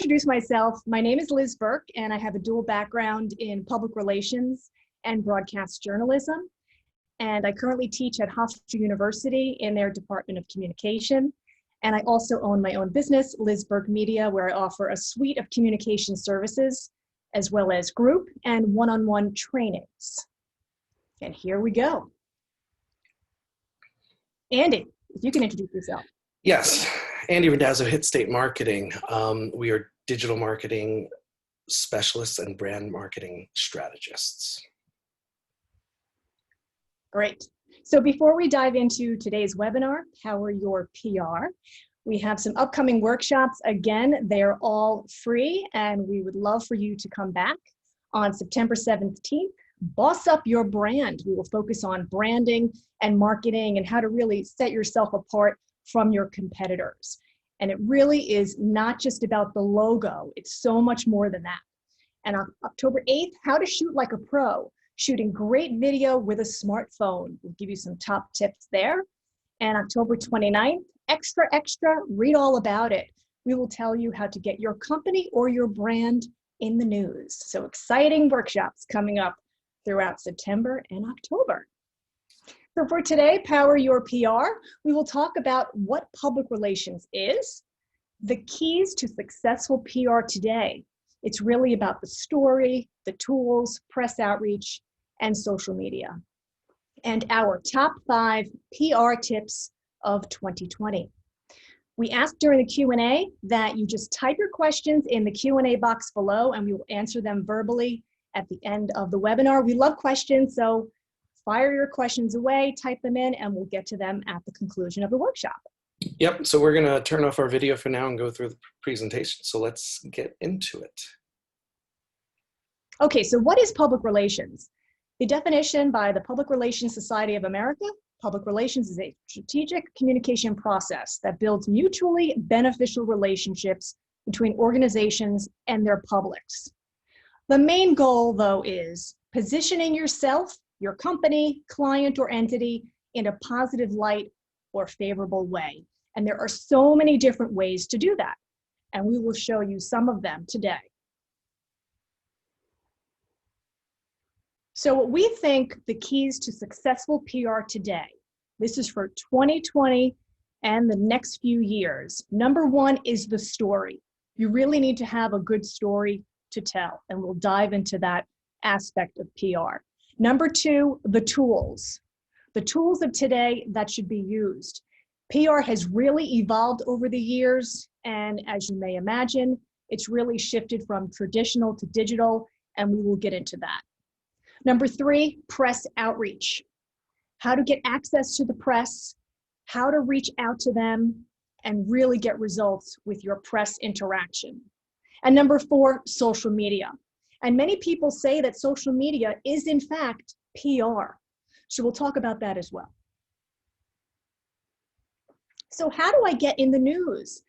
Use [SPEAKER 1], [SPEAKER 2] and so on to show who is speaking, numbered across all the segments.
[SPEAKER 1] introduce myself. My name is Liz Burke, and I have a dual background in public relations and broadcast journalism. And I currently teach at Hofstra University in their Department of Communication. And I also own my own business, Liz Burke Media, where I offer a suite of communication services, as well as group and one-on-one trainings. And here we go. Andy, if you can introduce yourself.
[SPEAKER 2] Yes, Andy Randazzo, HitState Marketing. We are digital marketing specialists and brand marketing strategists.
[SPEAKER 1] Great. So before we dive into today's webinar, Power Your PR, we have some upcoming workshops. Again, they're all free, and we would love for you to come back on September 17th. Boss up your brand. We will focus on branding and marketing and how to really set yourself apart from your competitors. And it really is not just about the logo. It's so much more than that. And on October 8th, how to shoot like a pro, shooting great video with a smartphone. We'll give you some top tips there. And October 29th, extra, read all about it. We will tell you how to get your company or your brand in the news. So exciting workshops coming up throughout September and October. So for today, Power Your PR, we will talk about what public relations is, the keys to successful PR today. It's really about the story, the tools, press outreach, and social media. And our top 5 PR tips of 2020. We asked during the Q&A that you just type your questions in the Q&A box below, and we will answer them verbally at the end of the webinar. We love questions, so fire your questions away, type them in, and we'll get to them at the conclusion of the workshop.
[SPEAKER 2] Yep, so we're gonna turn off our video for now and go through the presentation. So let's get into it.
[SPEAKER 1] Okay, so what is public relations? The definition by the Public Relations Society of America, public relations is a strategic communication process that builds mutually beneficial relationships between organizations and their publics. The main goal, though, is positioning yourself, your company, client, or entity in a positive light or favorable way. And there are so many different ways to do that. And we will show you some of them today. So what we think the keys to successful PR today, this is for 2020 and the next few years. Number 1 is the story. You really need to have a good story to tell, and we'll dive into that aspect of PR. Number 2, the tools. The tools of today that should be used. PR has really evolved over the years, and as you may imagine, it's really shifted from traditional to digital, and we will get into that. Number 3, press outreach. How to get access to the press, how to reach out to them, and really get results with your press interaction. And number 4, social media. And many people say that social media is in fact PR. So we'll talk about that as well. So how do I get in the news?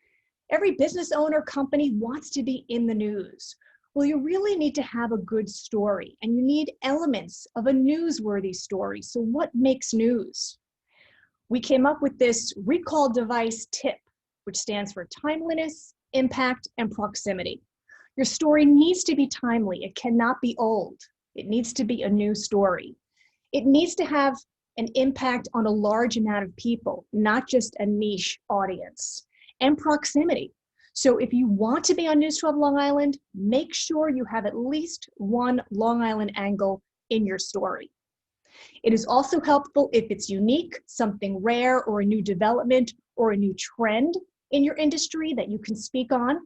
[SPEAKER 1] Every business owner, company wants to be in the news. Well, you really need to have a good story, and you need elements of a newsworthy story. So what makes news? We came up with this recall device TIP, which stands for timeliness, impact, and proximity. Your story needs to be timely. It cannot be old. It needs to be a new story. It needs to have an impact on a large amount of people, not just a niche audience. And proximity. So if you want to be on News 12 Long Island, make sure you have at least one Long Island angle in your story. It is also helpful if it's unique, something rare, or a new development, or a new trend in your industry that you can speak on.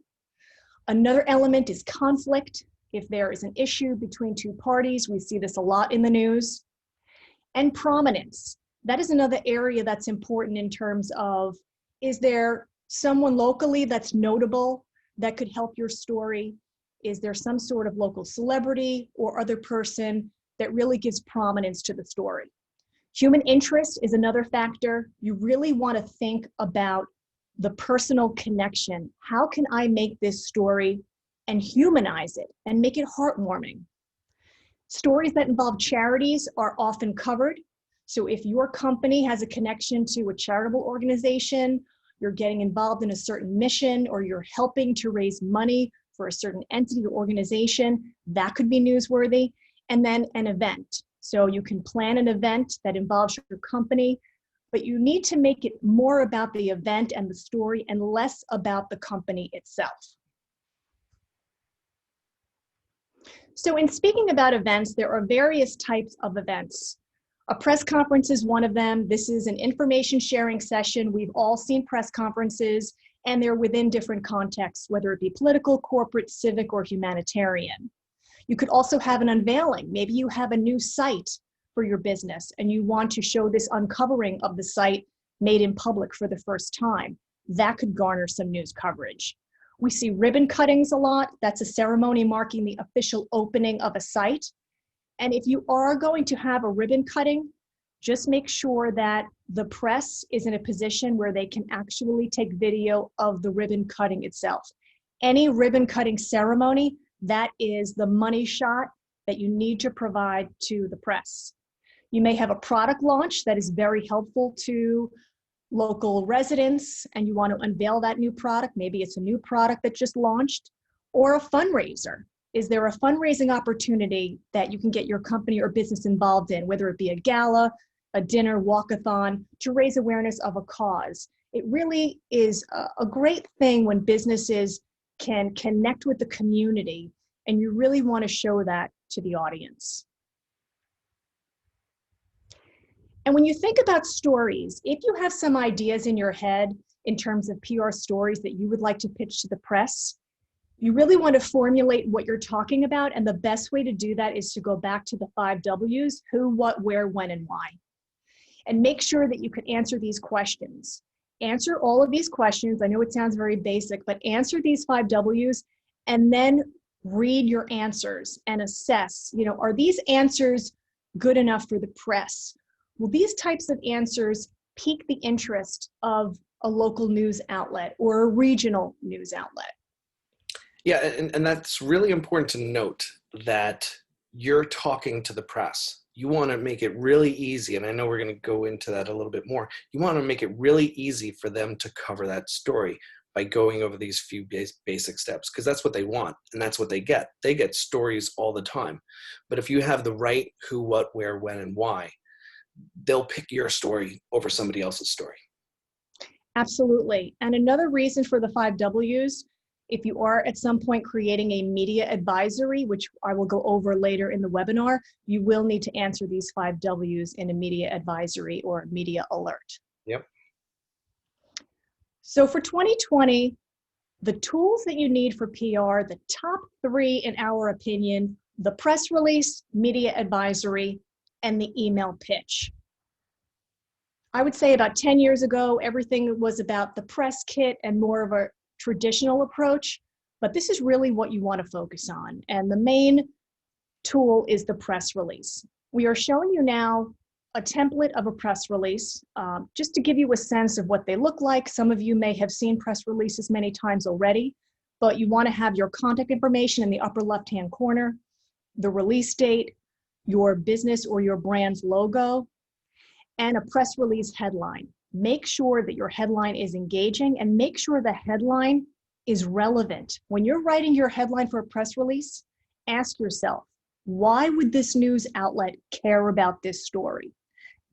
[SPEAKER 1] Another element is conflict. If there is an issue between 2 parties, we see this a lot in the news. And prominence. That is another area that's important in terms of, is there someone locally that's notable that could help your story? Is there some sort of local celebrity or other person that really gives prominence to the story? Human interest is another factor. You really want to think about the personal connection. How can I make this story and humanize it and make it heartwarming? Stories that involve charities are often covered. So if your company has a connection to a charitable organization, you're getting involved in a certain mission, or you're helping to raise money for a certain entity or organization, that could be newsworthy. And then an event. So you can plan an event that involves your company, but you need to make it more about the event and the story and less about the company itself. So in speaking about events, there are various types of events. A press conference is one of them. This is an information sharing session. We've all seen press conferences, and they're within different contexts, whether it be political, corporate, civic, or humanitarian. You could also have an unveiling. Maybe you have a new site for your business and you want to show this uncovering of the site made in public for the first time. That could garner some news coverage. We see ribbon cuttings a lot. That's a ceremony marking the official opening of a site. And if you are going to have a ribbon cutting, just make sure that the press is in a position where they can actually take video of the ribbon cutting itself. Any ribbon cutting ceremony, that is the money shot that you need to provide to the press. You may have a product launch that is very helpful to local residents and you want to unveil that new product. Maybe it's a new product that just launched, or a fundraiser. Is there a fundraising opportunity that you can get your company or business involved in, whether it be a gala, a dinner, walkathon, to raise awareness of a cause? It really is a great thing when businesses can connect with the community, and you really want to show that to the audience. And when you think about stories, if you have some ideas in your head in terms of PR stories that you would like to pitch to the press, you really want to formulate what you're talking about. And the best way to do that is to go back to the 5 W's: who, what, where, when, and why. And make sure that you can answer these questions. Answer all of these questions. I know it sounds very basic, but answer these 5 W's and then read your answers and assess, are these answers good enough for the press? Will these types of answers pique the interest of a local news outlet or a regional news outlet?
[SPEAKER 2] Yeah, and that's really important to note, that you're talking to the press. You want to make it really easy, and I know we're going to go into that a little bit more. You want to make it really easy for them to cover that story by going over these few basic steps, because that's what they want and that's what they get. They get stories all the time. But if you have the right who, what, where, when, and why, they'll pick your story over somebody else's story.
[SPEAKER 1] Absolutely. And another reason for the 5 W's, if you are at some point creating a media advisory, which I will go over later in the webinar, you will need to answer these 5 W's in a media advisory or a media alert.
[SPEAKER 2] Yep.
[SPEAKER 1] So for 2020, the tools that you need for PR, the top 3 in our opinion: the press release, media advisory, and the email pitch. I would say about 10 years ago, everything was about the press kit and more of a traditional approach, but this is really what you want to focus on. And the main tool is the press release. We are showing you now a template of a press release, just to give you a sense of what they look like. Some of you may have seen press releases many times already, but you want to have your contact information in the upper left-hand corner, the release date, your business or your brand's logo, and a press release headline. Make sure that your headline is engaging and make sure the headline is relevant. When you're writing your headline for a press release, ask yourself, why would this news outlet care about this story?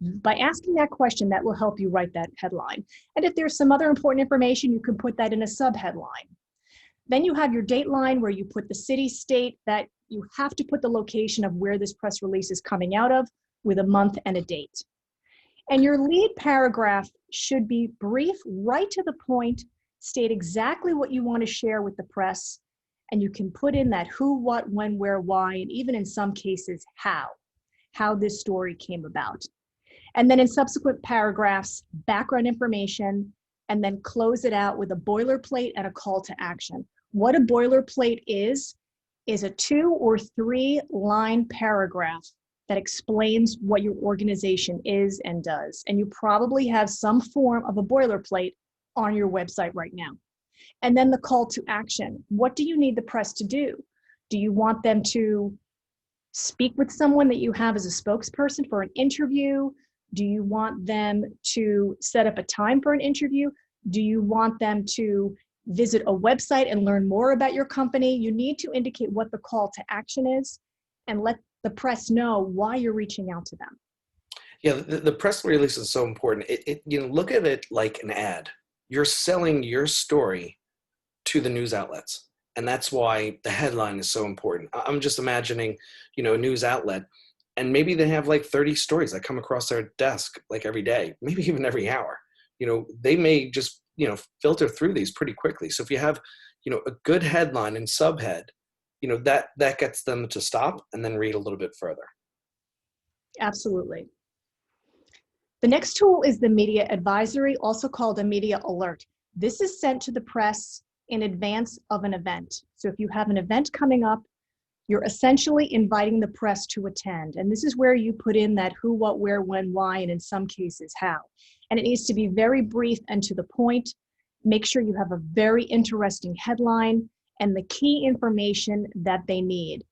[SPEAKER 1] By asking that question, that will help you write that headline. And if there's some other important information, you can put that in a subheadline. Then you have your date line where you put the city, state, that you have to put the location of where this press release is coming out of with a month and a date. And your lead paragraph should be brief, right to the point, state exactly what you want to share with the press, and you can put in that who, what, when, where, why, and even in some cases, how this story came about. And then in subsequent paragraphs, background information, and then close it out with a boilerplate and a call to action. What a boilerplate is a 2 or 3 line paragraph that explains what your organization is and does. And you probably have some form of a boilerplate on your website right now. And then the call to action. What do you need the press to do? Do you want them to speak with someone that you have as a spokesperson for an interview? Do you want them to set up a time for an interview? Do you want them to visit a website and learn more about your company, you need to indicate what the call to action is and let the press know why you're reaching out to them.
[SPEAKER 2] Yeah, the press release is so important. Look at it like an ad. You're selling your story to the news outlets. And that's why the headline is so important. I'm just imagining, a news outlet, and maybe they have like 30 stories that come across their desk like every day, maybe even every hour. They may just, filter through these pretty quickly. So if you have, a good headline and subhead, that gets them to stop and then read a little bit further.
[SPEAKER 1] Absolutely. The next tool is the media advisory, also called a media alert. This is sent to the press in advance of an event. So if you have an event coming up, you're essentially inviting the press to attend. And this is where you put in that who, what, where, when, why, and in some cases, how. And it needs to be very brief and to the point. Make sure you have a very interesting headline and the key information that they need.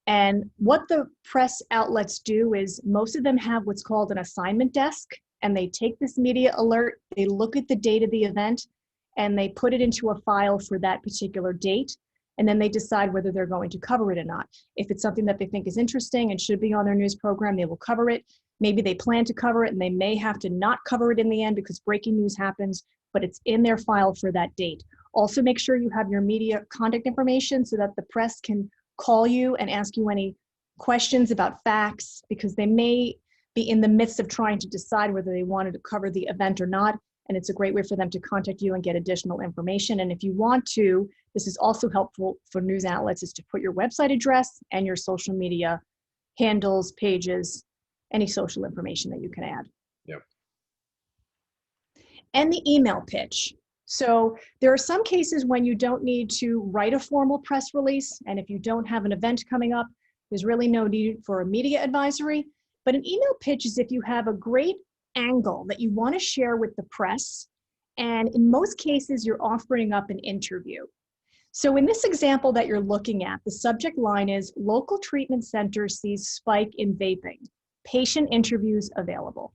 [SPEAKER 1] And what the press outlets do is most of them have what's called an assignment desk, and they take this media alert, they look at the date of the event, and they put it into a file for that particular date, and then they decide whether they're going to cover it or not. If it's something that they think is interesting and should be on their news program, they will cover it. Maybe they plan to cover it and they may have to not cover it in the end because breaking news happens, but it's in their file for that date. Also make sure you have your media contact information so that the press can call you and ask you any questions about facts, because they may be in the midst of trying to decide whether they wanted to cover the event or not. And it's a great way for them to contact you and get additional information. And if you want to, this is also helpful for news outlets, is to put your website address and your social media handles, pages, any social information that you can add.
[SPEAKER 2] Yep.
[SPEAKER 1] And the email pitch. So there are some cases when you don't need to write a formal press release. And if you don't have an event coming up, there's really no need for a media advisory. But an email pitch is if you have a great angle that you want to share with the press. And in most cases, you're offering up an interview. So in this example that you're looking at, the subject line is local treatment center sees spike in vaping, patient interviews available.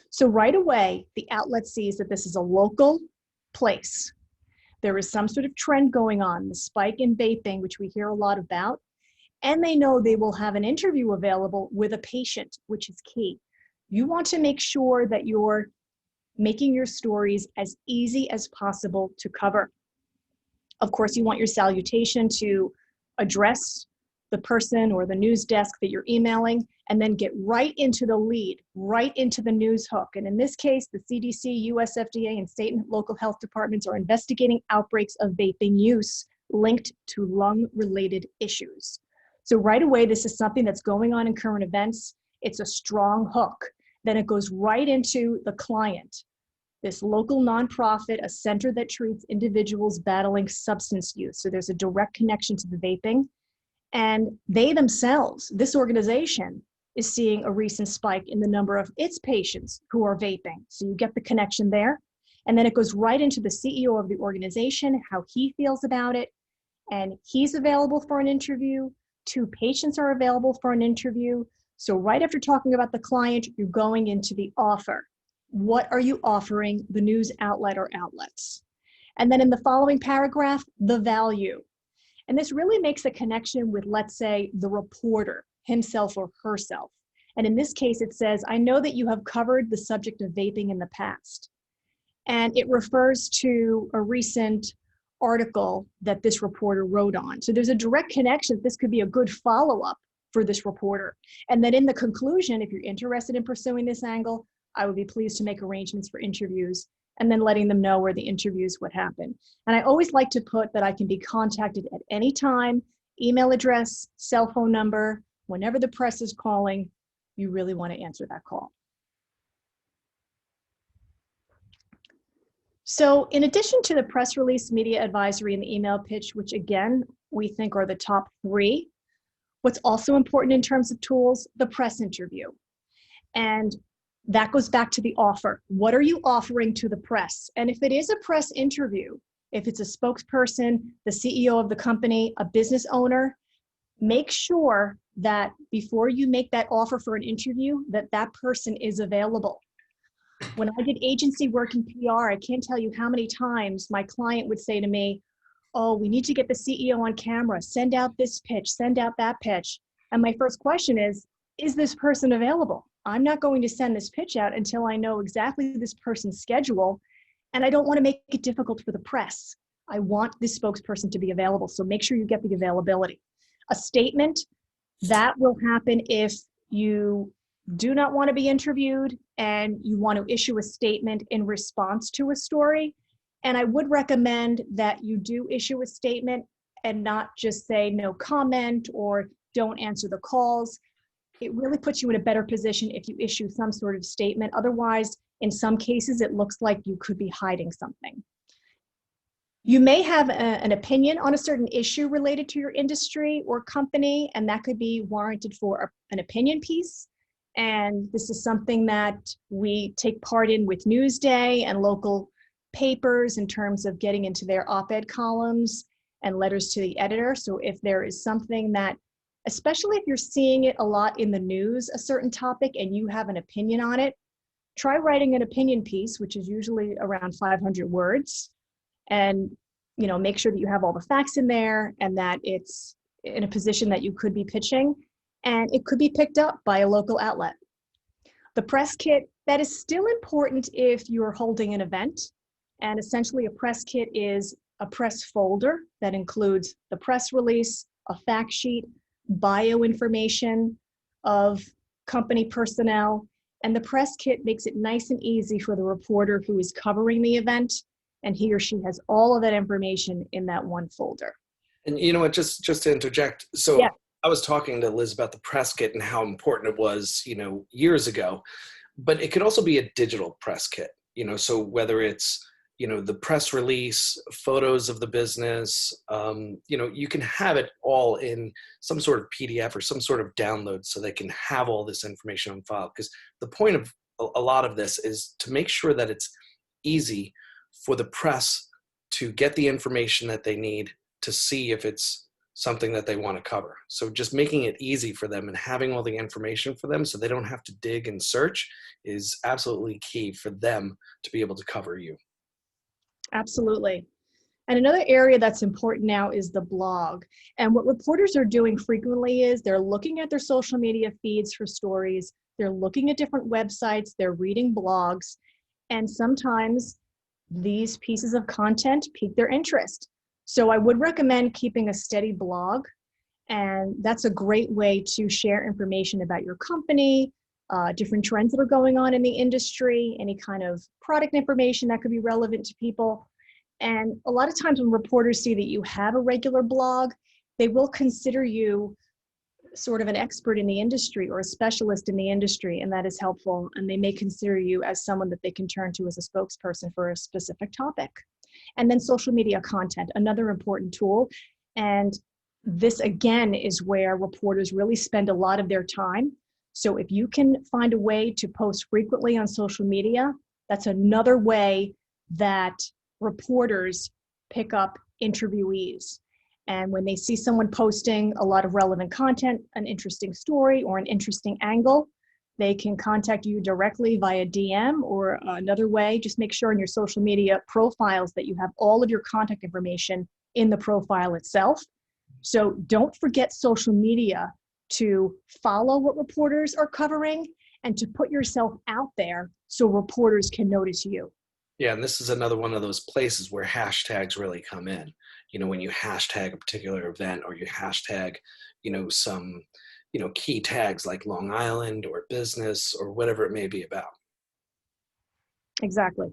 [SPEAKER 1] So right away, the outlet sees that this is a local place. There is some sort of trend going on, the spike in vaping, which we hear a lot about, and they know they will have an interview available with a patient, which is key. You want to make sure that you're making your stories as easy as possible to cover. Of course, you want your salutation to address the person or the news desk that you're emailing, and then get right into the lead, right into the news hook. And in this case, the CDC, US FDA, and state and local health departments are investigating outbreaks of vaping use linked to lung-related issues. So right away, this is something that's going on in current events. It's a strong hook. Then it goes right into the client, this local nonprofit, a center that treats individuals battling substance use. So there's a direct connection to the vaping. And they themselves, this organization, is seeing a recent spike in the number of its patients who are vaping. So you get the connection there. And then it goes right into the CEO of the organization, how he feels about it. And he's available for an interview. 2 patients are available for an interview. So right after talking about the client, you're going into the offer. What are you offering the news outlet or outlets? And then in the following paragraph, the value. And this really makes a connection with, let's say, the reporter, himself or herself. And in this case, it says, I know that you have covered the subject of vaping in the past. And it refers to a recent article that this reporter wrote on. So there's a direct connection. This could be a good follow-up for this reporter. And then in the conclusion, if you're interested in pursuing this angle, I would be pleased to make arrangements for interviews, and then letting them know where the interviews would happen. And I always like to put that I can be contacted at any time, email address, cell phone number, whenever the press is calling, you really want to answer that call. So in addition to the press release, media advisory, and the email pitch, which again, we think are the top 3, what's also important in terms of tools, the press interview. And that goes back to the offer. What are you offering to the press? And if it is a press interview, if it's a spokesperson, the CEO of the company, a business owner, make sure that before you make that offer for an interview, that that person is available. When I did agency work in PR, I can't tell you how many times my client would say to me, oh, we need to get the CEO on camera, send out this pitch, send out that pitch. And my first question is this person available? I'm not going to send this pitch out until I know exactly this person's schedule. And I don't want to make it difficult for the press. I want this spokesperson to be available. So make sure you get the availability. A statement, that will happen if you do not want to be interviewed and you want to issue a statement in response to a story. And I would recommend that you do issue a statement and not just say no comment or don't answer the calls. It really puts you in a better position if you issue some sort of statement. Otherwise, in some cases, it looks like you could be hiding something. You may have an opinion on a certain issue related to your industry or company, and that could be warranted for an opinion piece. And this is something that we take part in with Newsday and local papers in terms of getting into their op-ed columns and letters to the editor. So if there is something that, especially if you're seeing it a lot in the news, a certain topic, and you have an opinion on it, try writing an opinion piece, which is usually around 500 words. And make sure that you have all the facts in there and that it's in a position that you could be pitching, and it could be picked up by a local outlet. The press kit, that is still important if you're holding an event. And essentially a press kit is a press folder that includes the press release, a fact sheet, bio information of company personnel, and the press kit makes it nice and easy for the reporter who is covering the event, and he or she has all of that information in that one folder.
[SPEAKER 2] And you know what, just to interject, so
[SPEAKER 1] yeah.
[SPEAKER 2] I was talking to Liz about the press kit and how important it was, years ago, but it could also be a digital press kit, so whether it's, the press release, photos of the business, you can have it all in some sort of PDF or some sort of download so they can have all this information on file. Because the point of a lot of this is to make sure that it's easy for the press to get the information that they need to see if it's something that they want to cover. So just making it easy for them and having all the information for them so they don't have to dig and search is absolutely key for them to be able to cover you.
[SPEAKER 1] Absolutely. And another area that's important now is the blog. And what reporters are doing frequently is they're looking at their social media feeds for stories, they're looking at different websites, they're reading blogs, and sometimes these pieces of content pique their interest. So I would recommend keeping a steady blog, and that's a great way to share information about your company, different trends that are going on in the industry, any kind of product information that could be relevant to people. And a lot of times when reporters see that you have a regular blog, they will consider you sort of an expert in the industry or a specialist in the industry, and that is helpful. And they may consider you as someone that they can turn to as a spokesperson for a specific topic. And then social media content, another important tool. And this again is where reporters really spend a lot of their time. So if you can find a way to post frequently on social media, that's another way that reporters pick up interviewees. And when they see someone posting a lot of relevant content, an interesting story or an interesting angle, they can contact you directly via DM or another way. Just make sure in your social media profiles that you have all of your contact information in the profile itself. So don't forget social media to follow what reporters are covering and to put yourself out there so reporters can notice you.
[SPEAKER 2] Yeah, and this is another one of those places where hashtags really come in. When you hashtag a particular event or you hashtag, some, key tags like Long Island or business or whatever it may be about.
[SPEAKER 1] Exactly.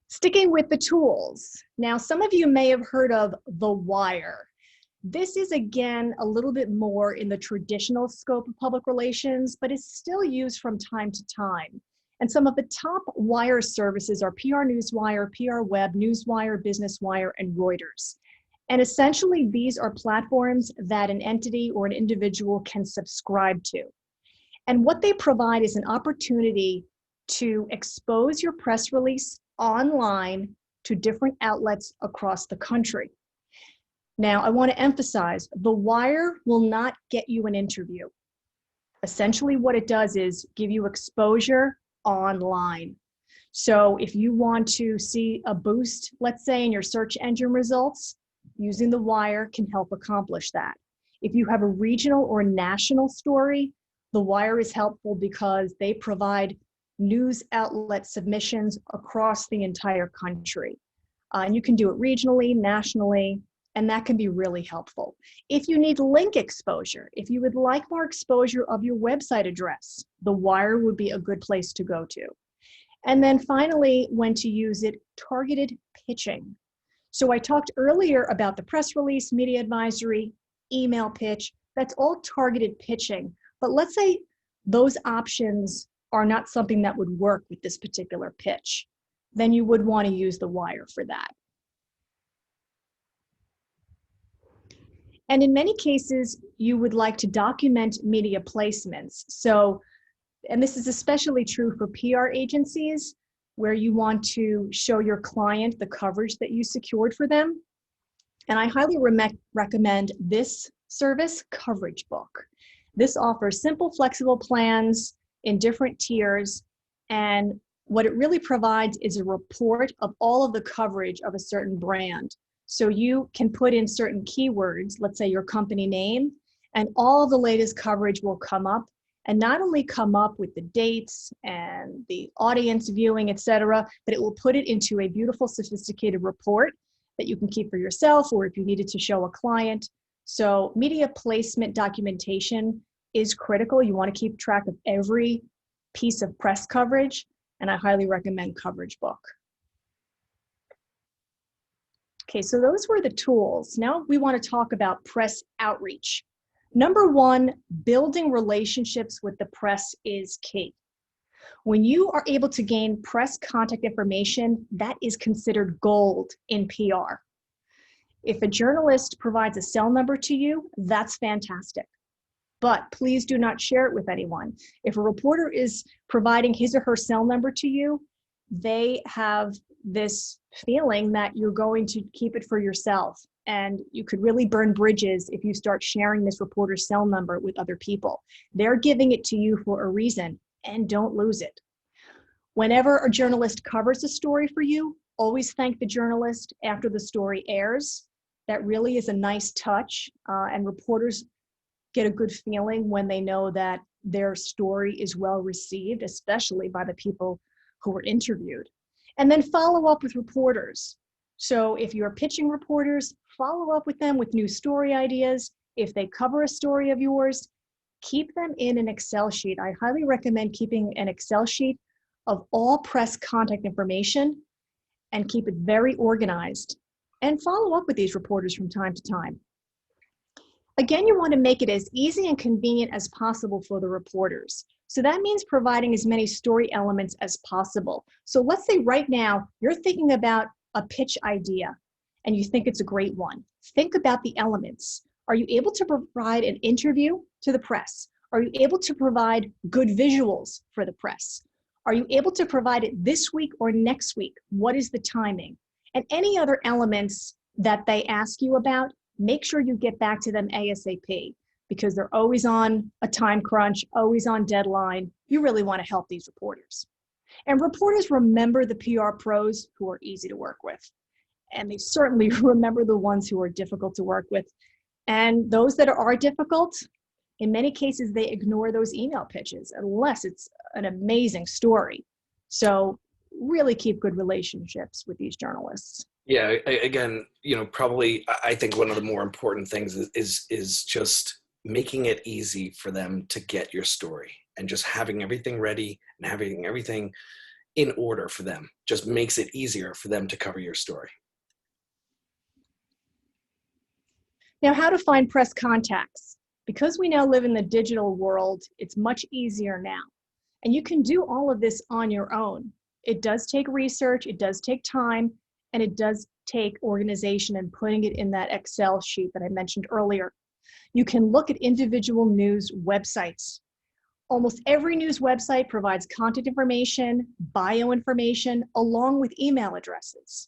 [SPEAKER 1] Sticking with the tools. Now, some of you may have heard of The Wire. This is, again, a little bit more in the traditional scope of public relations, but it's still used from time to time. And some of the top wire services are PR Newswire, PR Web, Newswire, Business Wire, and Reuters. And essentially, these are platforms that an entity or an individual can subscribe to. And what they provide is an opportunity to expose your press release online to different outlets across the country. Now, I want to emphasize, The Wire will not get you an interview. Essentially, what it does is give you exposure online. So if you want to see a boost, let's say in your search engine results, using the wire can help accomplish that. If you have a regional or national story, the wire is helpful because they provide news outlet submissions across the entire country. And you can do it regionally, nationally, and that can be really helpful. If you need link exposure, if you would like more exposure of your website address, the wire would be a good place to go to. And then finally, when to use it, targeted pitching. So I talked earlier about the press release, media advisory, email pitch. That's all targeted pitching. But let's say those options are not something that would work with this particular pitch. Then you would want to use the wire for that. And in many cases, you would like to document media placements. So, and this is especially true for PR agencies, where you want to show your client the coverage that you secured for them. And I highly recommend this service, Coverage Book. This offers simple, flexible plans in different tiers. And what it really provides is a report of all of the coverage of a certain brand. So you can put in certain keywords, let's say your company name, and all of the latest coverage will come up, and not only come up with the dates and the audience viewing, et cetera, but it will put it into a beautiful, sophisticated report that you can keep for yourself, or if you needed to show a client. So media placement documentation is critical. You want to keep track of every piece of press coverage, and I highly recommend Coverage Book. Okay, so those were the tools. Now we want to talk about press outreach. Number one, building relationships with the press is key. When you are able to gain press contact information, that is considered gold in PR. If a journalist provides a cell number to you, that's fantastic. But please do not share it with anyone. If a reporter is providing his or her cell number to you, they have this feeling that you're going to keep it for yourself. And you could really burn bridges if you start sharing this reporter's cell number with other people. They're giving it to you for a reason, and don't lose it. Whenever a journalist covers a story for you, always thank the journalist after the story airs. That really is a nice touch, and reporters get a good feeling when they know that their story is well received, especially by the people who were interviewed. And then follow up with reporters. So if you're pitching reporters, follow up with them with new story ideas. If they cover a story of yours, keep them in an Excel sheet. I highly recommend keeping an Excel sheet of all press contact information and keep it very organized. And follow up with these reporters from time to time. Again, you want to make it as easy and convenient as possible for the reporters. So that means providing as many story elements as possible. So let's say right now you're thinking about a pitch idea and you think it's a great one. Think about the elements. Are you able to provide an interview to the press? Are you able to provide good visuals for the press? Are you able to provide it this week or next week? What is the timing? And any other elements that they ask you about, make sure you get back to them ASAP, because they're always on a time crunch, always on deadline. You really want to help these reporters. And reporters remember the PR pros who are easy to work with. And they certainly remember the ones who are difficult to work with. And those that are difficult, in many cases, they ignore those email pitches unless it's an amazing story. So really keep good relationships with these journalists.
[SPEAKER 2] Yeah, again, probably I think one of the more important things is just making it easy for them to get your story, and just having everything ready and having everything in order for them just makes it easier for them to cover your story.
[SPEAKER 1] Now, how to find press contacts. Because we now live in the digital world, it's much easier now. And you can do all of this on your own. It does take research, it does take time, and it does take organization and putting it in that Excel sheet that I mentioned earlier. You can look at individual news websites. Almost every news website provides contact information, bio information, along with email addresses.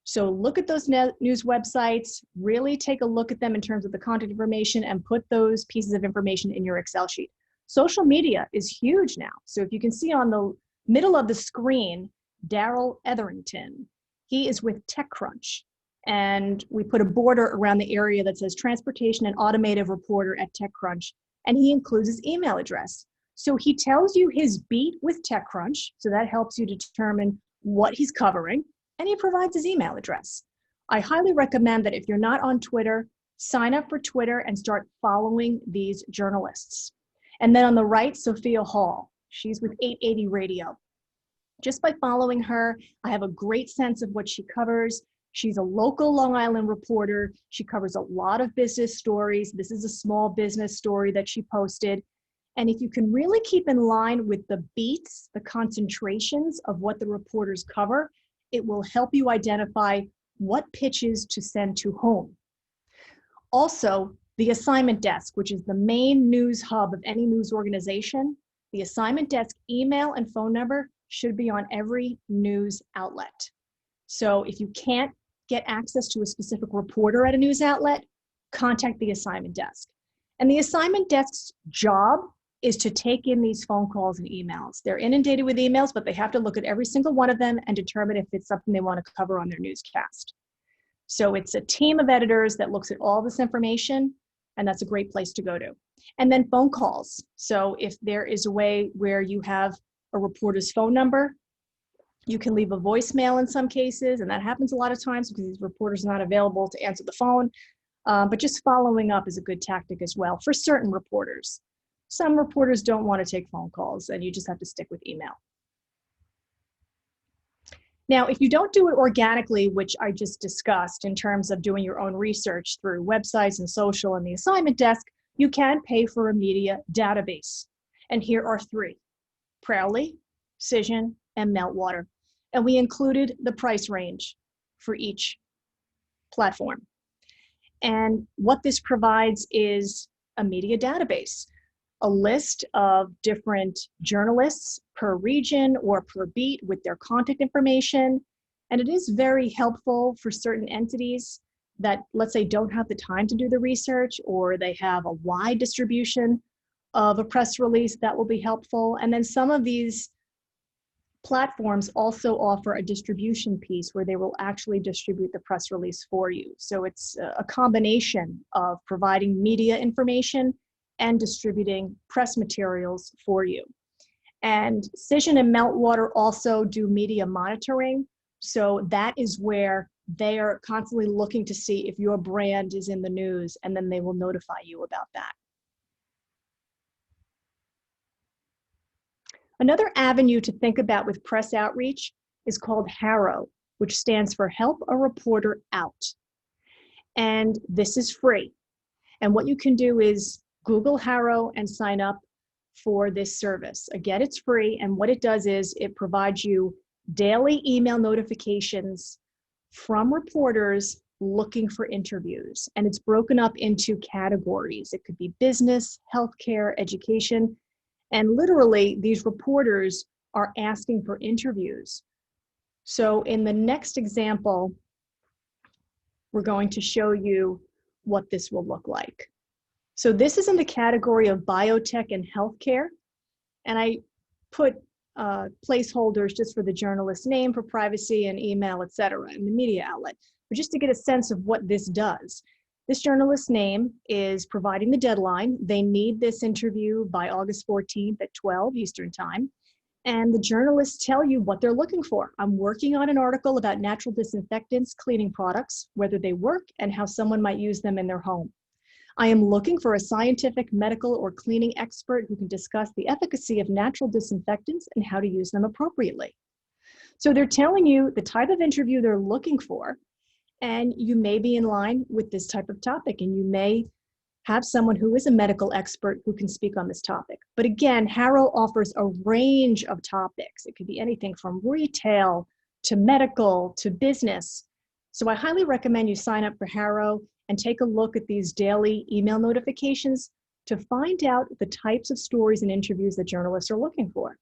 [SPEAKER 1] So look at those news websites, really take a look at them in terms of the contact information, and put those pieces of information in your Excel sheet. Social media is huge now. So if you can see on the Middle of the screen, Daryl Etherington. He is with TechCrunch. And we put a border around the area that says Transportation and Automotive Reporter at TechCrunch. And he includes his email address. So he tells you his beat with TechCrunch. So that helps you determine what he's covering. And he provides his email address. I highly recommend that if you're not on Twitter, sign up for Twitter and start following these journalists. And then on the right, Sophia Hall. She's with 880 Radio. Just by following her, I have a great sense of what she covers. She's a local Long Island reporter. She covers a lot of business stories. This is a small business story that she posted. And if you can really keep in line with the beats, the concentrations of what the reporters cover, it will help you identify what pitches to send to whom. Also, the assignment desk, which is the main news hub of any news organization, the assignment desk email and phone number should be on every news outlet. So if you can't get access to a specific reporter at a news outlet, contact the assignment desk. And the assignment desk's job is to take in these phone calls and emails. They're inundated with emails, but they have to look at every single one of them and determine if it's something they want to cover on their newscast. So it's a team of editors that looks at all this information, and that's a great place to go to. And then phone calls. So if there is a way where you have a reporter's phone number, you can leave a voicemail in some cases, and that happens a lot of times because these reporters are not available to answer the phone. But just following up is a good tactic as well for certain reporters. Some reporters don't want to take phone calls, and you just have to stick with email. Now, if you don't do it organically, which I just discussed in terms of doing your own research through websites and social and the assignment desk, you can pay for a media database. And here are three: Prowly, Cision, and Meltwater. And we included the price range for each platform. And what this provides is a media database, a list of different journalists per region or per beat with their contact information. And it is very helpful for certain entities that, let's say, don't have the time to do the research, or they have a wide distribution of a press release. That will be helpful. And then some of these platforms also offer a distribution piece where they will actually distribute the press release for you. So it's a combination of providing media information and distributing press materials for you. And Cision and Meltwater also do media monitoring. So that is where they are constantly looking to see if your brand is in the news, and then they will notify you about that. Another avenue to think about with press outreach is called HARO, which stands for Help a Reporter Out. And this is free. And what you can do is Google HARO and sign up for this service. Again, it's free. And what it does is it provides you daily email notifications from reporters looking for interviews. And it's broken up into categories. It could be business, healthcare, education. And literally, these reporters are asking for interviews. So in the next example, we're going to show you what this will look like. So this is in the category of biotech and healthcare. And I put placeholders just for the journalist's name, for privacy and email, et cetera, and the media outlet. But just to get a sense of what this does. This journalist's name is providing the deadline. They need this interview by August 14th at 12 Eastern Time. And the journalists tell you what they're looking for. I'm working on an article about natural disinfectants, cleaning products, whether they work and how someone might use them in their home. I am looking for a scientific, medical, or cleaning expert who can discuss the efficacy of natural disinfectants and how to use them appropriately. So they're telling you the type of interview they're looking for, and you may be in line with this type of topic, and you may have someone who is a medical expert who can speak on this topic. But again, HARO offers a range of topics. It could be anything from retail to medical to business. So I highly recommend you sign up for HARO and take a look at these daily email notifications to find out the types of stories and interviews that journalists are looking for.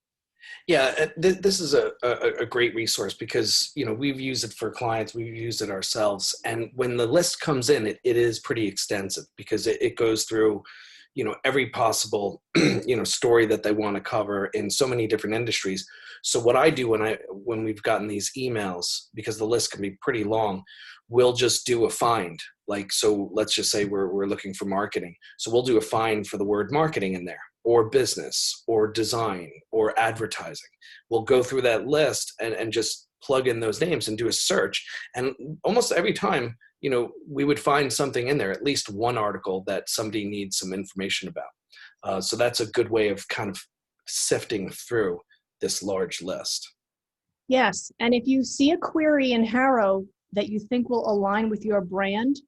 [SPEAKER 2] Yeah, this is a great resource because, you know, we've used it for clients, we've used it ourselves. And when the list comes in, it is pretty extensive because it goes through, every possible, story that they want to cover in so many different industries. So what I do when we've gotten these emails, because the list can be pretty long, we'll just do a find. Like, so let's just say we're looking for marketing. So we'll do a find for the word marketing in there, or business, or design, or advertising. We'll go through that list and just plug in those names and do a search. And almost every time, we would find something in there, at least one article that somebody needs some information about. So that's a good way of kind of sifting through this large list.
[SPEAKER 1] Yes, and if you see a query in Harrow that you think will align with your brand,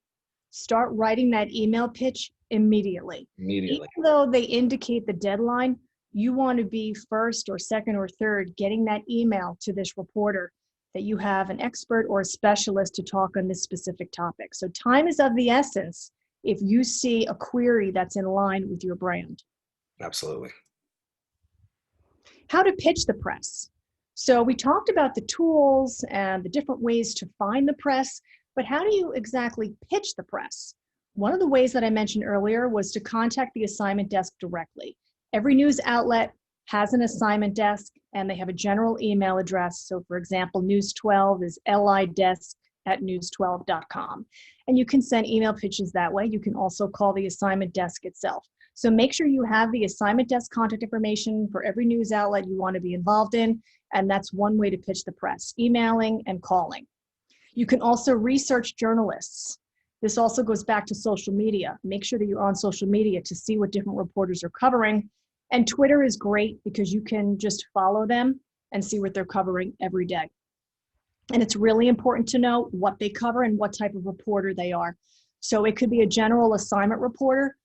[SPEAKER 1] start writing that email pitch immediately. Even though they indicate the deadline, you want to be first or second or third getting that email to this reporter that you have an expert or a specialist to talk on this specific topic. So time is of the essence if you see a query that's in line with your brand.
[SPEAKER 2] Absolutely.
[SPEAKER 1] How to pitch the press. So we talked about the tools and the different ways to find the press, but how do you exactly pitch the press? One of the ways that I mentioned earlier was to contact the assignment desk directly. Every news outlet has an assignment desk and they have a general email address. So for example, News 12 is lidesk@news12.com. And you can send email pitches that way. You can also call the assignment desk itself. So make sure you have the assignment desk contact information for every news outlet you want to be involved in. And that's one way to pitch the press, emailing and calling. You can also research journalists. This also goes back to social media. Make sure that you're on social media to see what different reporters are covering. And Twitter is great because you can just follow them and see what they're covering every day. And it's really important to know what they cover and what type of reporter they are. So it could be a general assignment reporter,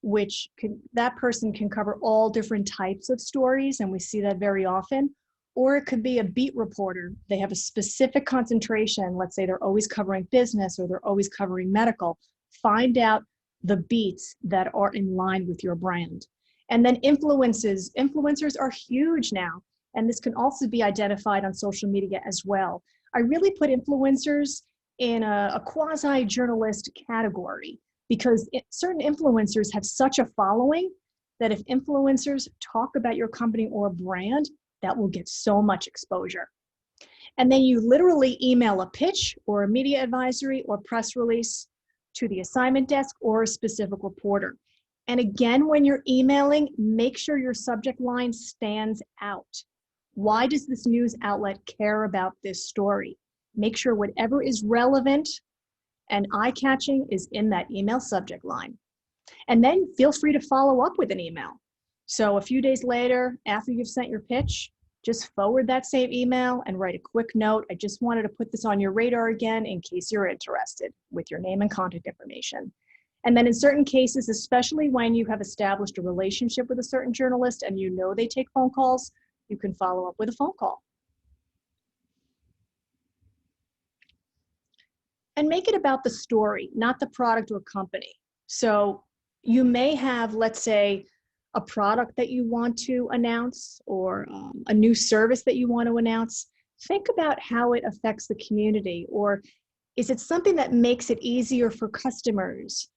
[SPEAKER 1] that person can cover all different types of stories, and we see that very often. Or it could be a beat reporter. They have a specific concentration. Let's say they're always covering business or they're always covering medical. Find out the beats that are in line with your brand. And then influencers. Influencers are huge now, and this can also be identified on social media as well. I really put influencers in a quasi-journalist category because certain influencers have such a following that if influencers talk about your company or brand, that will get so much exposure. And then you literally email a pitch or a media advisory or press release to the assignment desk or a specific reporter. And again, when you're emailing, make sure your subject line stands out. Why does this news outlet care about this story? Make sure whatever is relevant and eye-catching is in that email subject line. And then feel free to follow up with an email. So a few days later, after you've sent your pitch, just forward that same email and write a quick note. I just wanted to put this on your radar again in case you're interested, with your name and contact information. And then in certain cases, especially when you have established a relationship with a certain journalist and you know they take phone calls, you can follow up with a phone call. And make it about the story, not the product or company. So you may have, let's say, a product that you want to announce or a new service that you want to announce. Think about how it affects the community, or is it something that makes it easier for customers?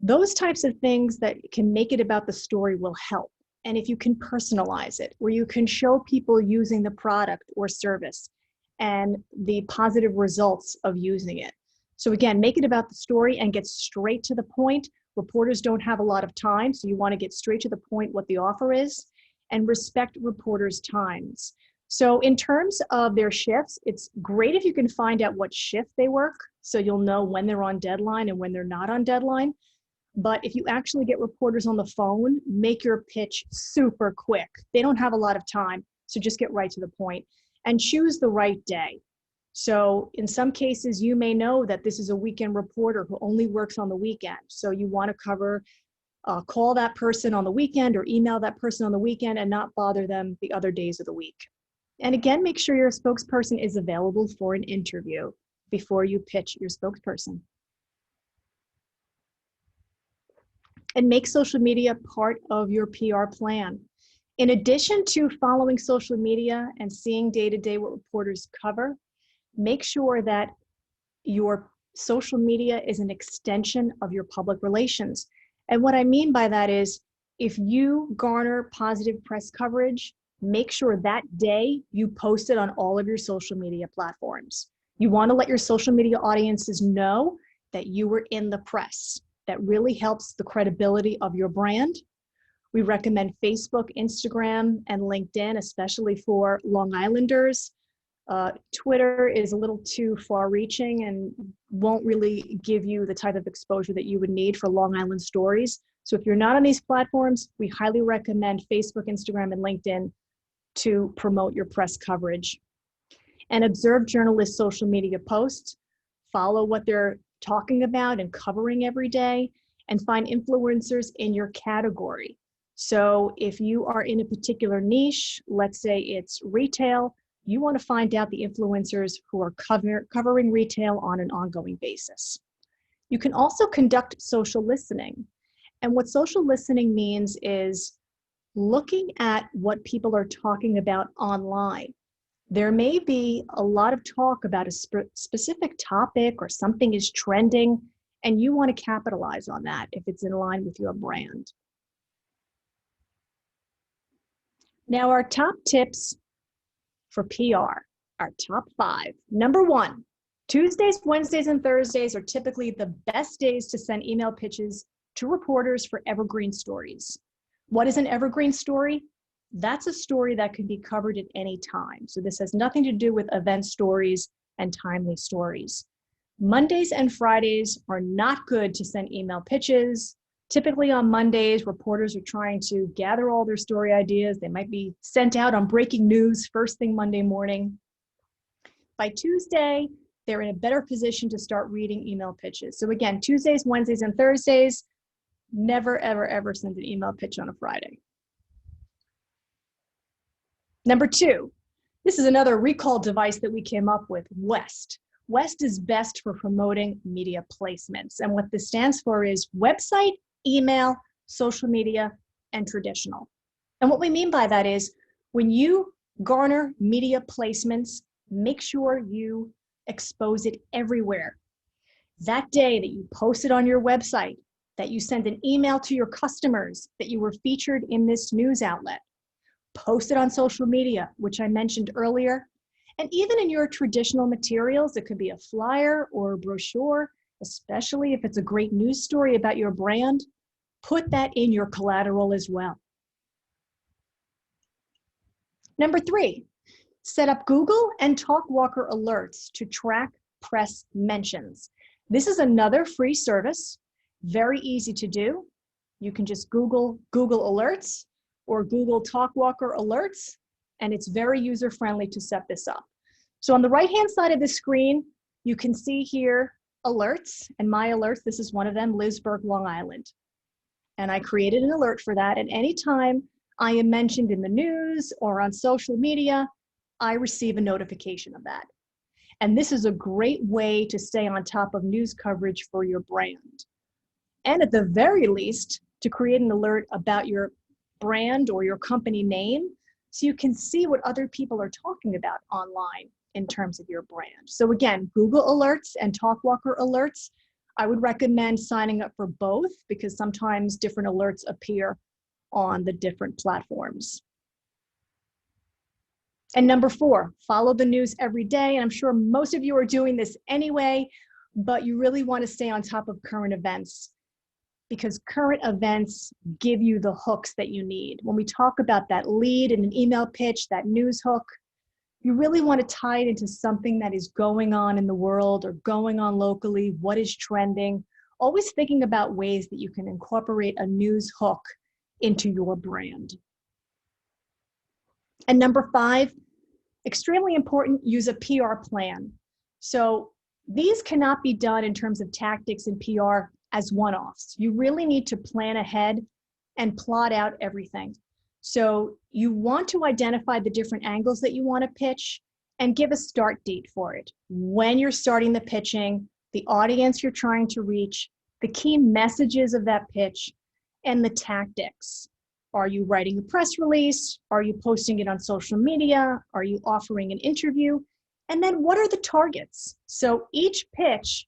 [SPEAKER 1] Those types of things that can make it about the story will help. And if you can personalize it, where you can show people using the product or service and the positive results of using it. So again, make it about the story and get straight to the point. Reporters don't have a lot of time, so you want to get straight to the point what the offer is, and respect reporters' times. So in terms of their shifts, it's great if you can find out what shift they work, so you'll know when they're on deadline and when they're not on deadline. But if you actually get reporters on the phone, make your pitch super quick. They don't have a lot of time, so just get right to the point and choose the right day. So in some cases, you may know that this is a weekend reporter who only works on the weekend. So you want to call that person on the weekend or email that person on the weekend and not bother them the other days of the week. And again, make sure your spokesperson is available for an interview before you pitch your spokesperson. And make social media part of your PR plan. In addition to following social media and seeing day-to-day what reporters cover, make sure that your social media is an extension of your public relations. And what I mean by that is If you garner positive press coverage, make sure that day you post it on all of your social media platforms. You want to let your social media audiences know that you were in the press. That really helps the credibility of your brand. We recommend Facebook, Instagram, and LinkedIn, especially for Long Islanders. Twitter is a little too far-reaching and won't really give you the type of exposure that you would need for Long Island stories. So if you're not on these platforms, we highly recommend Facebook, Instagram, and LinkedIn to promote your press coverage. And observe journalists' social media posts, follow what they're talking about and covering every day, and find influencers in your category. So if you are in a particular niche, let's say it's retail, you want to find out the influencers who are covering retail on an ongoing basis. You can also conduct social listening. And what social listening means is looking at what people are talking about online. There may be a lot of talk about a specific topic or something is trending, and you want to capitalize on that if it's in line with your brand. Now, our top tips for PR, our top 5. Number 1, Tuesdays, Wednesdays, and Thursdays are typically the best days to send email pitches to reporters for evergreen stories. What is an evergreen story? That's a story that can be covered at any time. So this has nothing to do with event stories and timely stories. Mondays and Fridays are not good to send email pitches. Typically on Mondays, reporters are trying to gather all their story ideas. They might be sent out on breaking news first thing Monday morning. By Tuesday, they're in a better position to start reading email pitches. So again, Tuesdays, Wednesdays, and Thursdays, never, ever, ever send an email pitch on a Friday. Number 2, this is another recall device that we came up with, WEST. WEST is best for promoting media placements. And what this stands for is website, email, social media, and traditional. And what we mean by that is when you garner media placements, make sure you expose it everywhere. That day that you post it on your website, that you send an email to your customers, that you were featured in this news outlet, post it on social media, which I mentioned earlier. And even in your traditional materials, it could be a flyer or a brochure, especially if it's a great news story about your brand, put that in your collateral as well. Number 3, set up Google and TalkWalker alerts to track press mentions. This is another free service, very easy to do. You can just Google Alerts or Google TalkWalker alerts, and it's very user-friendly to set this up. So on the right-hand side of the screen, you can see here alerts, and my alerts, this is one of them, Liz Burke, Long Island. And I created an alert for that, and anytime I am mentioned in the news or on social media, I receive a notification of that. And this is a great way to stay on top of news coverage for your brand. And at the very least, to create an alert about your brand or your company name, so you can see what other people are talking about online in terms of your brand. So again, Google Alerts and TalkWalker Alerts, I would recommend signing up for both because sometimes different alerts appear on the different platforms. And number 4, follow the news every day. And I'm sure most of you are doing this anyway, but you really want to stay on top of current events because current events give you the hooks that you need. When we talk about that lead in an email pitch, that news hook, you really want to tie it into something that is going on in the world or going on locally, what is trending, always thinking about ways that you can incorporate a news hook into your brand. And number 5, extremely important, use a PR plan. So these cannot be done in terms of tactics and PR as one-offs. You really need to plan ahead and plot out everything. So you want to identify the different angles that you want to pitch and give a start date for it. When you're starting the pitching, the audience you're trying to reach, the key messages of that pitch, and the tactics. Are you writing a press release? Are you posting it on social media? Are you offering an interview? And then what are the targets? So each pitch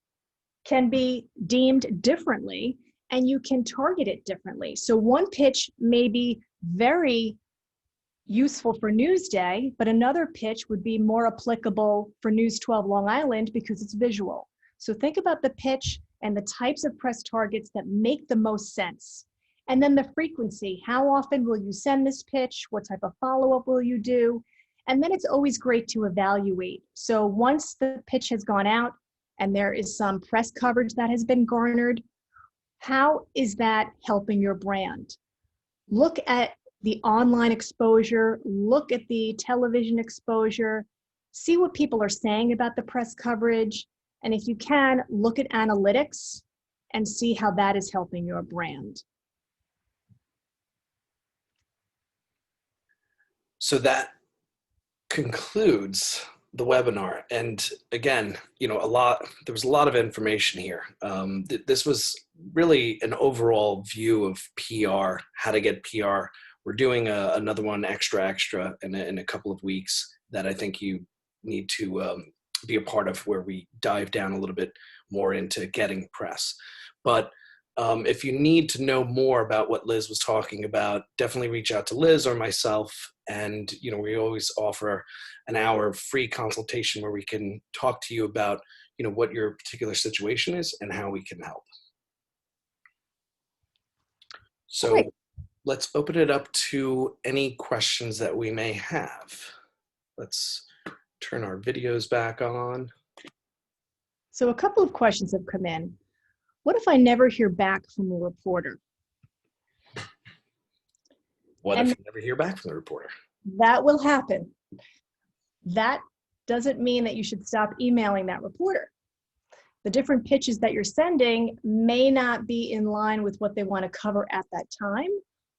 [SPEAKER 1] can be deemed differently, and you can target it differently. So one pitch may be very useful for Newsday, but another pitch would be more applicable for News 12 Long Island because it's visual. So think about the pitch and the types of press targets that make the most sense. And then the frequency, how often will you send this pitch? What type of follow-up will you do? And then it's always great to evaluate. So once the pitch has gone out and there is some press coverage that has been garnered, how is that helping your brand? Look at the online exposure, look at the television exposure, see what people are saying about the press coverage. And if you can, look at analytics and see how that is helping your brand.
[SPEAKER 2] So that concludes the webinar. And again, there was a lot of information here. This was really an overall view of PR, how to get PR. We're doing another one extra in a couple of weeks that I think you need to be a part of, where we dive down a little bit more into getting press. But if you need to know more about what Liz was talking about, definitely reach out to Liz or myself. And we always offer an hour of free consultation where we can talk to you about what your particular situation is and how we can help. So
[SPEAKER 1] Great.
[SPEAKER 2] Let's open it up to any questions that we may have. Let's turn our videos back on.
[SPEAKER 1] So a couple of questions have come in. What if I never hear back from a reporter?
[SPEAKER 2] What if you never hear back from the reporter?
[SPEAKER 1] That will happen. That doesn't mean that you should stop emailing that reporter. The different pitches that you're sending may not be in line with what they want to cover at that time,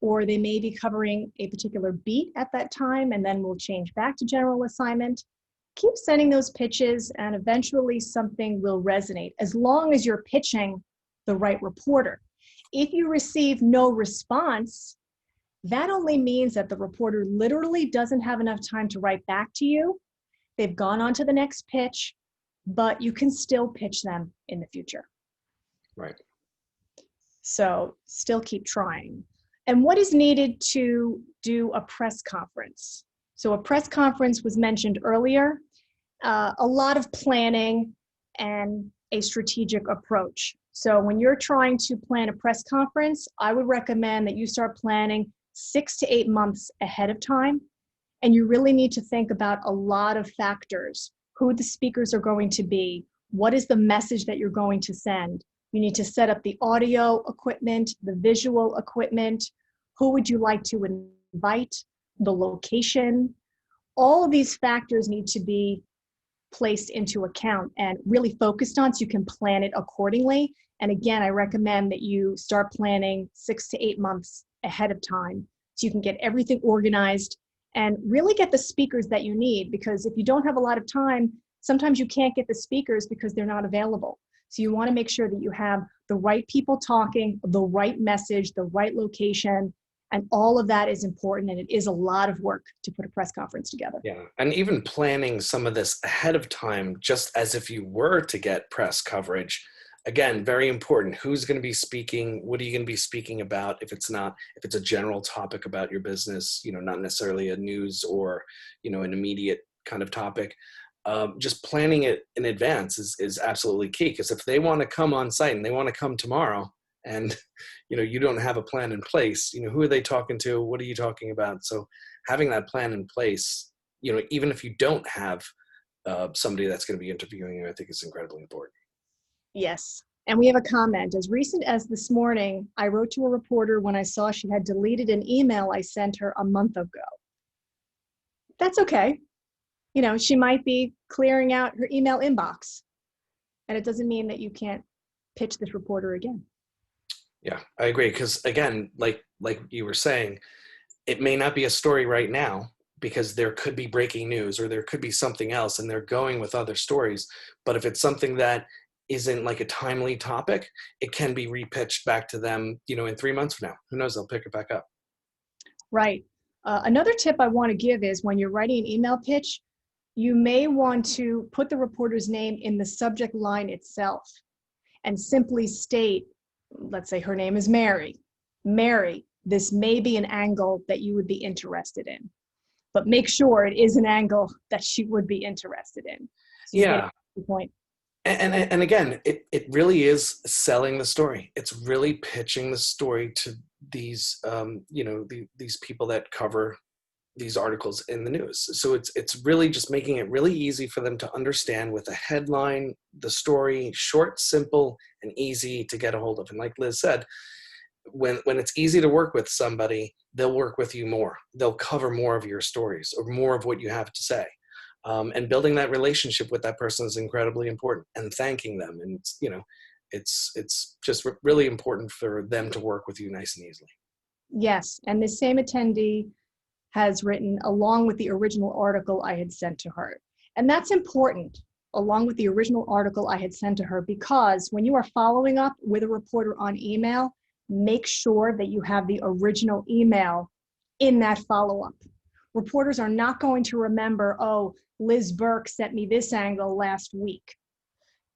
[SPEAKER 1] or they may be covering a particular beat at that time, and then we'll change back to general assignment. Keep sending those pitches, and eventually something will resonate, as long as you're pitching the right reporter. If you receive no response, that only means that the reporter literally doesn't have enough time to write back to you. They've gone on to the next pitch, but you can still pitch them in the future.
[SPEAKER 2] Right.
[SPEAKER 1] So still keep trying. And what is needed to do a press conference? So a press conference was mentioned earlier. A lot of planning and a strategic approach. So when you're trying to plan a press conference, I would recommend that you start planning 6 to 8 months ahead of time. And you really need to think about a lot of factors: who the speakers are going to be, what is the message that you're going to send. You need to set up the audio equipment, the visual equipment, who would you like to invite, the location. All of these factors need to be placed into account and really focused on so you can plan it accordingly. And again, I recommend that you start planning 6 to 8 months ahead of time so you can get everything organized and really get the speakers that you need, because if you don't have a lot of time, sometimes you can't get the speakers because they're not available. So you want to make sure that you have the right people talking, the right message, the right location, and all of that is important, and it is a lot of work to put a press conference together.
[SPEAKER 2] Yeah, and even planning some of this ahead of time, just as if you were to get press coverage. Again, very important. Who's going to be speaking? What are you going to be speaking about? If it's a general topic about your business, not necessarily a news or, an immediate kind of topic, just planning it in advance is absolutely key. Because if they want to come on site and they want to come tomorrow and, you don't have a plan in place, who are they talking to? What are you talking about? So having that plan in place, even if you don't have somebody that's going to be interviewing you, I think is incredibly important.
[SPEAKER 1] Yes. And we have a comment. As recent as this morning, I wrote to a reporter when I saw she had deleted an email I sent her a month ago. That's okay. She might be clearing out her email inbox. And it doesn't mean that you can't pitch this reporter again.
[SPEAKER 2] Yeah, I agree. Because again, like you were saying, it may not be a story right now because there could be breaking news or there could be something else and they're going with other stories. But if it's something that isn't like a timely topic, it can be repitched back to them, in 3 months from now. Who knows? They'll pick it back up.
[SPEAKER 1] Right. Another tip I want to give is when you're writing an email pitch, you may want to put the reporter's name in the subject line itself and simply state, let's say her name is Mary. Mary, this may be an angle that you would be interested in, but make sure it is an angle that she would be interested in. So you get the point.
[SPEAKER 2] And again, it really is selling the story. It's really pitching the story to these, these people that cover these articles in the news. So it's really just making it really easy for them to understand with a headline, the story, short, simple, and easy to get a hold of. And like Liz said, when it's easy to work with somebody, they'll work with you more. They'll cover more of your stories or more of what you have to say. And building that relationship with that person is incredibly important, and thanking them. And it's just really important for them to work with you nice and easily.
[SPEAKER 1] Yes. And this same attendee has written along with the original article I had sent to her. And that's important, along with the original article I had sent to her, because when you are following up with a reporter on email, make sure that you have the original email in that follow-up. Reporters are not going to remember, oh, Liz Burke sent me this angle last week.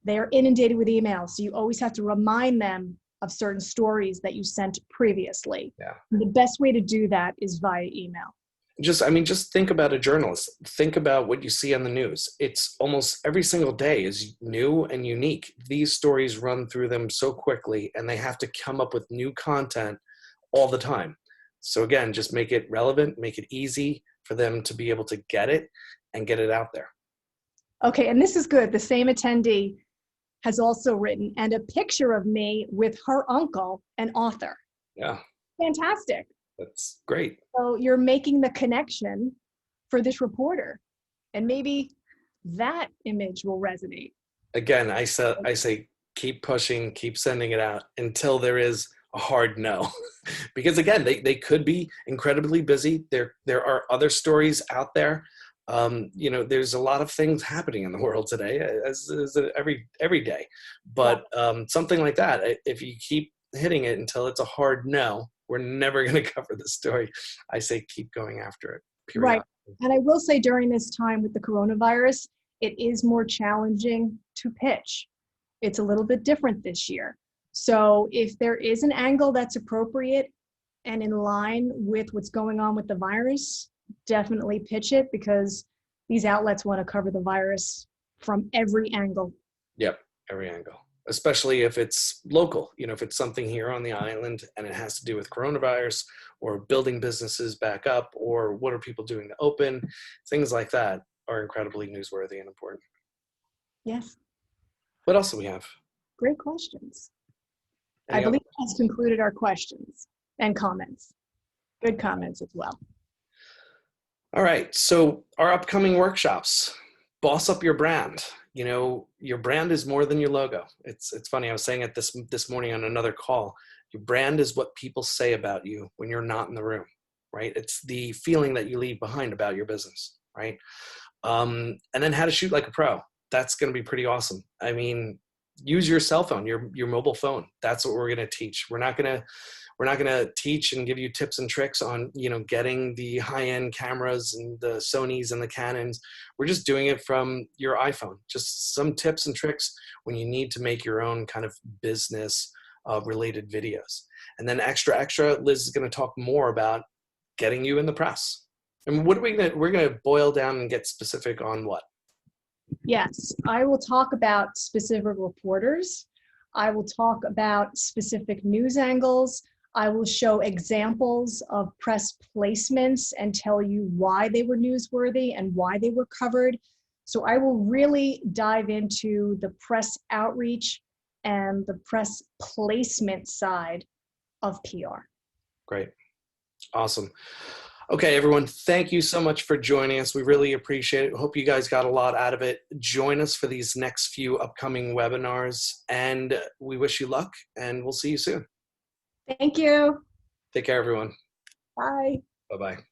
[SPEAKER 1] They are inundated with emails, so you always have to remind them of certain stories that you sent previously.
[SPEAKER 2] Yeah.
[SPEAKER 1] And the best way to do that is via email.
[SPEAKER 2] Just think about a journalist. Think about what you see on the news. It's almost every single day is new and unique. These stories run through them so quickly, and they have to come up with new content all the time. So again, just make it relevant, make it easy for them to be able to get it and get it out there.
[SPEAKER 1] Okay, and this is good. The same attendee has also written, and a picture of me with her uncle, an author.
[SPEAKER 2] Yeah.
[SPEAKER 1] Fantastic.
[SPEAKER 2] That's great.
[SPEAKER 1] So you're making the connection for this reporter, and maybe that image will resonate.
[SPEAKER 2] Again, I say keep pushing, keep sending it out until there is a hard no. Because again, they could be incredibly busy. There are other stories out there. There's a lot of things happening in the world today, as every day. But something like that, if you keep hitting it until it's a hard no, we're never going to cover the story. I say keep going after it.
[SPEAKER 1] Right. And I will say during this time with the coronavirus, it is more challenging to pitch. It's a little bit different this year. So if there is an angle that's appropriate and in line with what's going on with the virus, definitely pitch it, because these outlets want to cover the virus from every angle.
[SPEAKER 2] Yep, every angle. Especially if it's local, if it's something here on the island and it has to do with coronavirus or building businesses back up, or what are people doing to open, things like that are incredibly newsworthy and important.
[SPEAKER 1] Yes.
[SPEAKER 2] What else do we have?
[SPEAKER 1] Great questions. I believe that's concluded our questions and comments. Good comments as well.
[SPEAKER 2] All right, so our upcoming workshops, boss up your brand. Your brand is more than your logo. It's funny. I was saying it this morning on another call. Your brand is what people say about you when you're not in the room, right? It's the feeling that you leave behind about your business, right? And then how to shoot like a pro. That's going to be pretty awesome. I mean, use your cell phone, your mobile phone. That's what we're going to teach. We're not going to teach and give you tips and tricks on, getting the high-end cameras and the Sonys and the Canons. We're just doing it from your iPhone. Just some tips and tricks when you need to make your own kind of business related videos. And then extra, Liz is going to talk more about getting you in the press. And what are we're going to boil down and get specific on what?
[SPEAKER 1] Yes, I will talk about specific reporters. I will talk about specific news angles. I will show examples of press placements and tell you why they were newsworthy and why they were covered. So I will really dive into the press outreach and the press placement side of PR.
[SPEAKER 2] Great. Awesome. Okay, everyone, thank you so much for joining us. We really appreciate it. Hope you guys got a lot out of it. Join us for these next few upcoming webinars, and we wish you luck, and we'll see you soon.
[SPEAKER 1] Thank you.
[SPEAKER 2] Take care, everyone.
[SPEAKER 1] Bye.
[SPEAKER 2] Bye-bye.